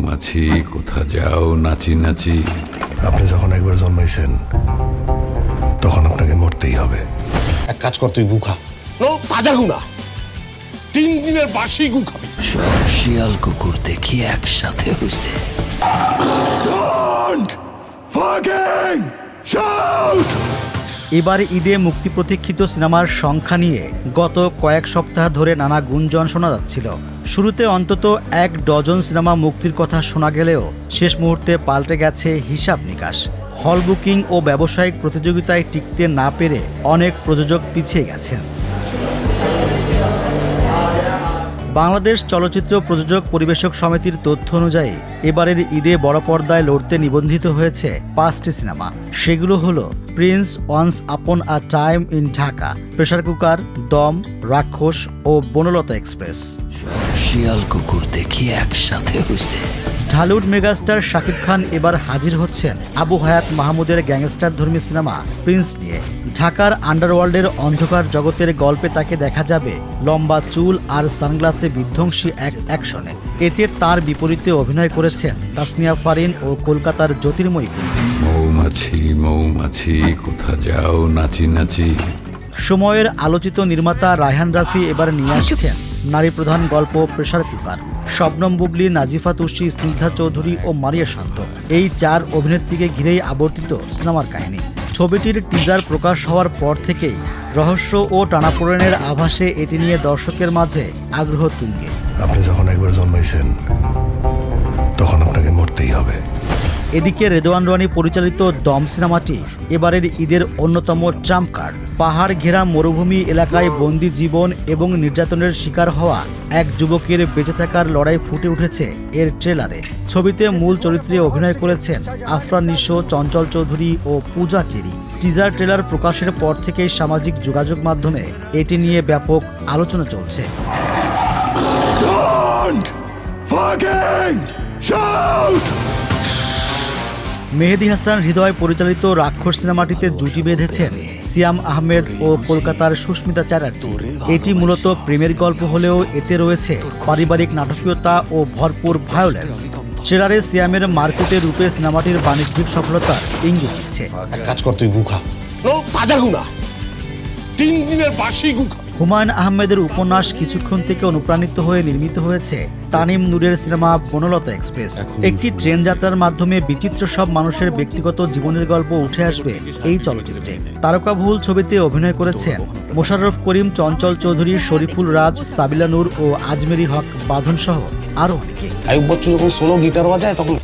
মৌমাছি কোথা যাও নাচি নাচি। আপনি যখন একবার জন্মাইছেন তখন আপনাকে মরতেই হবে। এক কাজ কর, তুই গু খা। নো, তাজা গু না, 3 দিনের বাসি গু খাবি। সব শিয়াল কুকুর দেখি একসাথে হইছে। এবার ঈদে মুক্তি প্রতীক্ষিত সিনেমার সংখ্যা নিয়ে গত কয়েক সপ্তাহ ধরে নানা গুঞ্জন শোনা যাচ্ছিল। শুরুতে অন্তত 1 ডজন সিনেমা মুক্তির কথা শোনা গেলেও শেষ মুহূর্তে পাল্টে গেছে হিসাব নিকাশ। হল বুকিং ও ব্যবসায়িক প্রতিযোগিতায় টিকতে না পেরে অনেক প্রযোজক পিছিয়ে গেছেন। বাংলাদেশ চলচ্চিত্র প্রযোজক পরিবেশক সমিতির তথ্য অনুযায়ী এবারের ঈদে বড় পর্দায় লড়তে নিবন্ধিত হয়েছে 5টি সিনেমা। সেগুলো হলো prince, once upon a time in Dhaka, pressure cooker, দম, রাক্ষস ও বনলতা এক্সপ্রেস। সব শিয়াল কুকুর দেখি একসাথে হইছে। ঢালিউড মেগাস্টার শাকিব খান এবার হাজির হচ্ছেন আবু হায়াত মাহমুদের গ্যাংস্টার ধর্মী সিনেমা প্রিন্স নিয়ে। ঢাকার আন্ডারওয়ার্ল্ডের অন্ধকার জগতের গল্পে তাকে দেখা যাবে লম্বা চুল আর সানগ্লাসে বিধ্বংসী এক অ্যাকশনে। এতে তার বিপরীতে অভিনয় করেছেন তাসনিয়া ফারিন ও কলকাতার জ্যোতির্ময়ী। মৌমাছি মৌমাছি কোথা যাও নাচি নাচি। সময়ের আলোচিত নির্মাতা রায়হান রাফি এবার নিয়ে আসছেন নারী প্রধান গল্প প্রেসার কুকার। শবনম বুবলি, নাজিফা তুষি, স্নিগ্ধা চৌধুরী ও মারিয়া শান্ত, এই 4 অভিনেত্রীকে ঘিরেই আবর্তিত সিনেমার কাহিনী। ছবিটির টিজার প্রকাশ হওয়ার পর থেকেই রহস্য ও টানাপোড়েনের আভাসে এটি নিয়ে দর্শকের মাঝে আগ্রহ তুঙ্গে। আপনি যখন একবার জন্মাইছেন তখন আপনাকে মরতেই হবে। এদিকে রেদওয়ান রানী পরিচালিত দম সিনেমাটি এবারের ঈদের অন্যতম ট্রাম্প কার্ড। পাহাড় ঘেরা মরুভূমি এলাকায় বন্দি জীবন এবং নির্যাতনের শিকার হওয়া এক যুবকের বেঁচে থাকার লড়াই ফুটে উঠেছে এর ট্রেলারে। ছবিতে মূল চরিত্রে অভিনয় করেছেন আফরান নিশো, চঞ্চল চৌধুরী ও পূজা চেরি। টিজার ট্রেলার প্রকাশের পর থেকেই সামাজিক যোগাযোগ মাধ্যমে এটি নিয়ে ব্যাপক আলোচনা চলছে। মেহেদী হাসান হৃদয় পরিচালিত রাক্ষস সিনেমাটিতে জুটি বেঁধেছেন সিয়াম আহমেদ ও কলকাতার সুস্মিতা চ্যাটার্জি। এটি মূলত প্রেমের গল্প হলেও এতে রয়েছে পারিবারিক নাটকীয়তা ও ভরপুর ভায়োলেন্স। ট্রেলারে সিয়ামের মারকুটে রূপে সিনেমাটির বাণিজ্যিক সফলতার ইঙ্গিত দিচ্ছে। এক কাজ কর, তুই গু খা। নো, তাজা গু না, 3 দিনের বাসি গু খাবি। হুমায়ুন আহমেদের উপন্যাস কিছুক্ষণ থেকে অনুপ্রাণিত হয়ে নির্মিত হয়েছে তানিম নূরের সিনেমা বনলতা এক্সপ্রেস। একটি ট্রেন যাত্রার মাধ্যমে বিচিত্র সব মানুষের ব্যক্তিগত জীবনের গল্প উঠে আসবে এই চলচ্চিত্রে। তারকাবহুল ছবিতে অভিনয় করেছেন মোশাররফ করিম, চঞ্চল চৌধুরী, শরীফুল রাজ, সাবিলা নূর ও আজমেরি হক বাঁধন সহ আরও অনেকে। আয়ুব বচ্চন যখন সোলো গিটার বাজায় তখন